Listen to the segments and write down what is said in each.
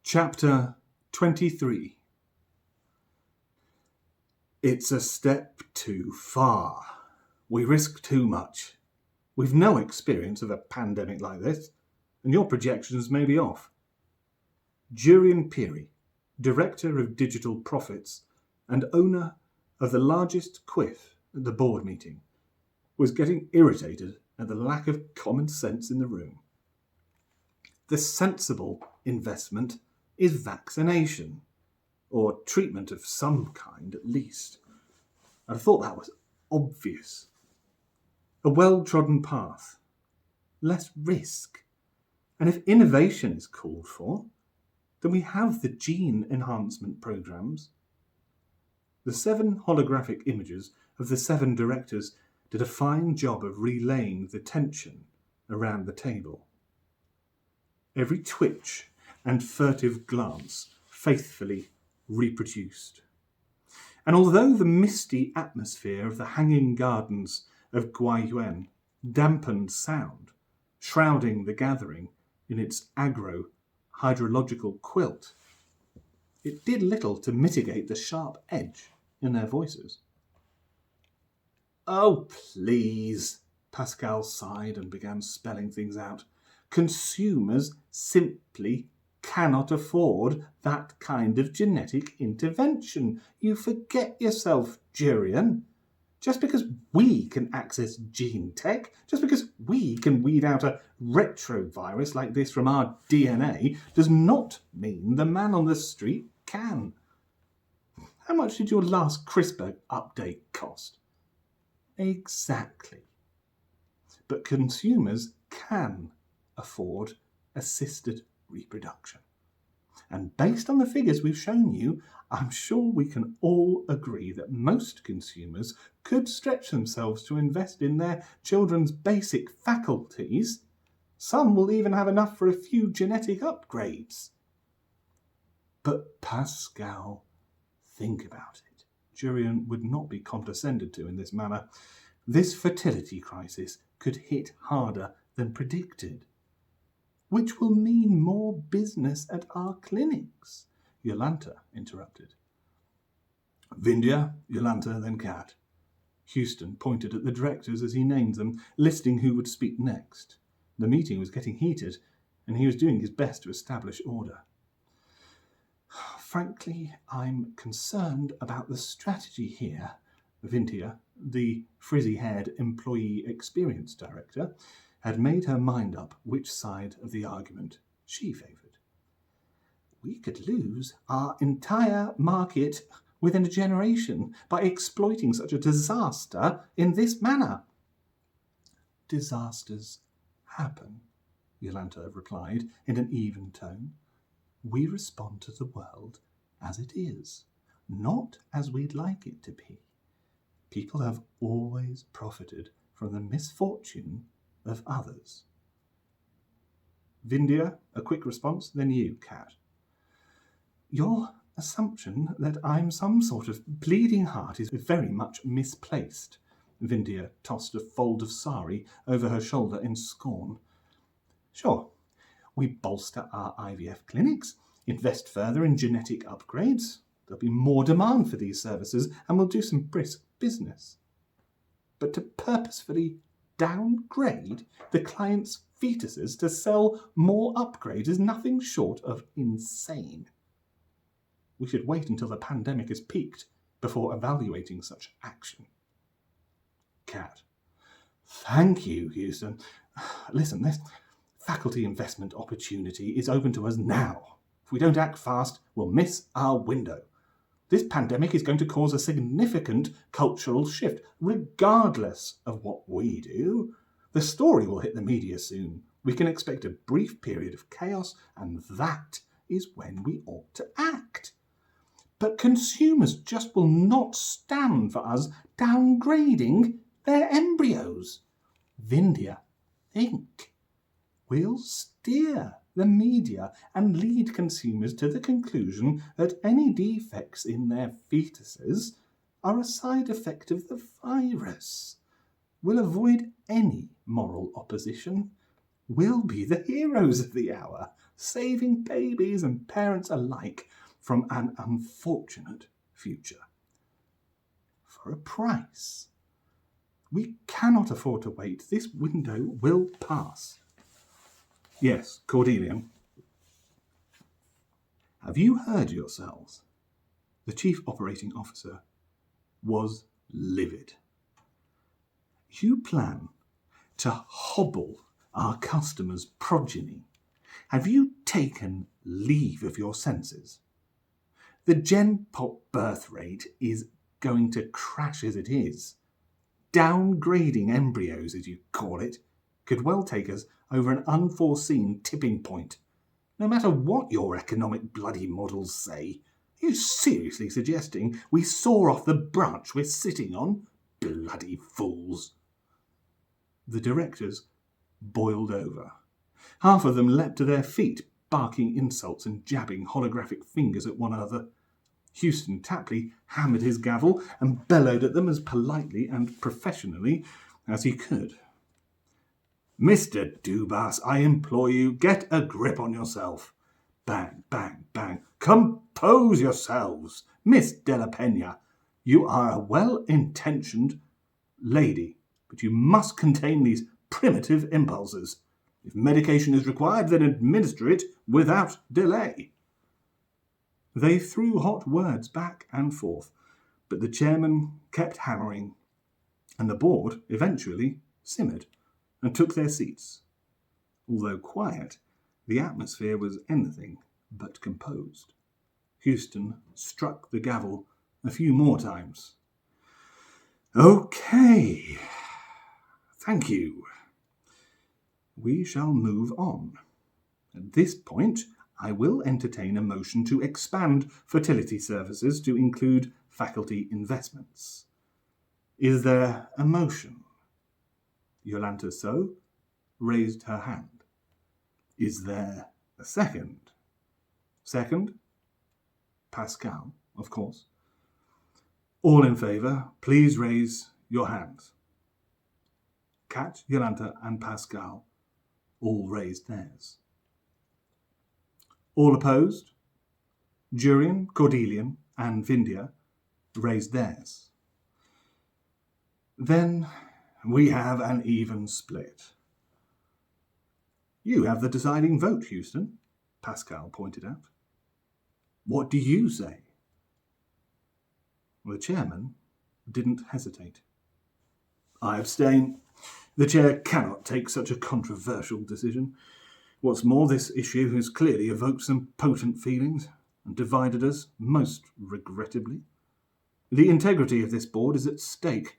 Chapter 23. It's a step too far. We risk too much. We've no experience of a pandemic like this, and your projections may be off. Jungian Peary, Director of Digital Profits and owner of the largest quiff at the board meeting, was getting irritated at the lack of common sense in the room. The sensible investment is vaccination, or treatment of some kind at least. I thought that was obvious. A well-trodden path, less risk. And if innovation is called for, then we have the gene enhancement programs. The 7 holographic images of the 7 directors did a fine job of relaying the tension around the table. Every twitch and furtive glance faithfully reproduced. And although the misty atmosphere of the hanging gardens of Guiyuan dampened sound, shrouding the gathering in its agro-hydrological quilt, it did little to mitigate the sharp edge in their voices. "Oh, please," Pascal sighed and began spelling things out. "Consumers simply cannot afford that kind of genetic intervention. You forget yourself, Jungian. Just because we can access gene tech, just because we can weed out a retrovirus like this from our DNA, does not mean the man on the street can. How much did your last CRISPR update cost?" Exactly. But consumers can afford assisted reproduction. And based on the figures we've shown you, I'm sure we can all agree that most consumers could stretch themselves to invest in their children's basic faculties. Some will even have enough for a few genetic upgrades. But Pascal, think about it. Jungian would not be condescended to in this manner. This fertility crisis could hit harder than predicted, which will mean more business at our clinics, Jolanta interrupted. Vindhya, Jolanta, then Kat. Houston pointed at the directors as he named them, listing who would speak next. The meeting was getting heated, and he was doing his best to establish order. Frankly, I'm concerned about the strategy here. Vindhya, the frizzy-haired employee experience director, had made her mind up which side of the argument she favoured. We could lose our entire market within a generation by exploiting such a disaster in this manner. Disasters happen, Jolanta replied in an even tone. We respond to the world as it is, not as we'd like it to be. People have always profited from the misfortune of others. Vindhya, a quick response, then you, Kat. Your assumption that I'm some sort of bleeding heart is very much misplaced. Vindhya tossed a fold of sari over her shoulder in scorn. Sure, we bolster our IVF clinics, invest further in genetic upgrades. There'll be more demand for these services, and we'll do some brisk business. But to purposefully downgrade the client's fetuses to sell more upgrades is nothing short of insane. We should wait until the pandemic has peaked before evaluating such action. Kat. Thank you, Houston. Listen, this faculty investment opportunity is open to us now. If we don't act fast, we'll miss our window. This pandemic is going to cause a significant cultural shift, regardless of what we do. The story will hit the media soon. We can expect a brief period of chaos, and that is when we ought to act. But consumers just will not stand for us downgrading their embryos. Vindhya, think. We'll steer the media and lead consumers to the conclusion that any defects in their fetuses are a side effect of the virus. We'll avoid any moral opposition. will be the heroes of the hour, saving babies and parents alike from an unfortunate future. For a price. We cannot afford to wait. This window will pass. Yes, Cordelia. Have you heard yourselves? The chief operating officer was livid. You plan to hobble our customers' progeny. Have you taken leave of your senses? The gen pop birth rate is going to crash as it is. Downgrading embryos, as you call it, could well take us over an unforeseen tipping point. No matter what your economic bloody models say, are you seriously suggesting we saw off the branch we're sitting on? Bloody fools. The directors boiled over. Half of them leapt to their feet, barking insults and jabbing holographic fingers at one another. Houston Tapley hammered his gavel and bellowed at them as politely and professionally as he could. Mr. Dubas, I implore you, get a grip on yourself. Bang, bang, bang. Compose yourselves. Miss de la Pena, you are a well-intentioned lady, but you must contain these primitive impulses. If medication is required, then administer it without delay. They threw hot words back and forth, but the chairman kept hammering, and the board eventually simmered and took their seats. Although quiet, the atmosphere was anything but composed. Houston struck the gavel a few more times. Okay, thank you. We shall move on. At this point, I will entertain a motion to expand fertility services to include faculty investments. Is there a motion? Yolanta So raised her hand. Is there a second? Second? Pascal, of course. All in favour, please raise your hands. Kat, Yolanta and Pascal all raised theirs. All opposed? Jurian, Cordelian and Vindia raised theirs. Then we have an even split. You have the deciding vote, Houston, Pascal pointed out. What do you say? The chairman didn't hesitate. I abstain. The chair cannot take such a controversial decision. What's more, this issue has clearly evoked some potent feelings and divided us most regrettably. The integrity of this board is at stake.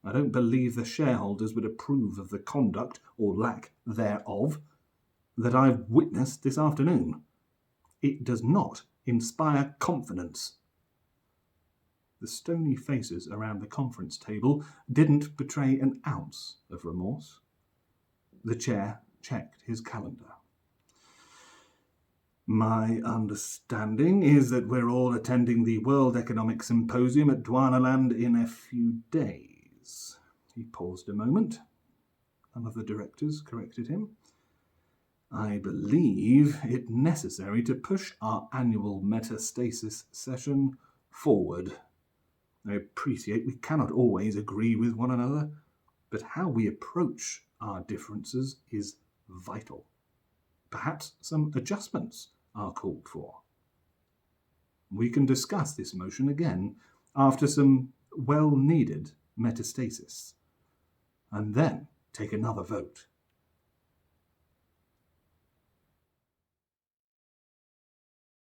I don't believe the shareholders would approve of the conduct, or lack thereof, that I've witnessed this afternoon. It does not inspire confidence. The stony faces around the conference table didn't betray an ounce of remorse. The chair checked his calendar. My understanding is that we're all attending the World Economic Symposium at Douarnenland in a few days. He paused a moment. One of the directors corrected him. I believe it necessary to push our annual metastasis session forward. I appreciate we cannot always agree with one another, but how we approach our differences is vital. Perhaps some adjustments are called for. We can discuss this motion again after some well-needed metastasis, and then take another vote.